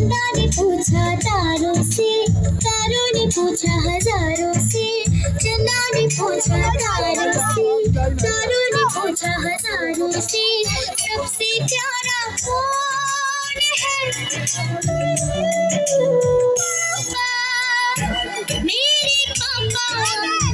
चंदा ने पूछा तारों से, तारों ने पूछा हजारों से। चंदा ने पूछा तारों से, तारों ने पूछा हजारों से, सबसे प्यारा कौन है? पापा, मेरे पापा।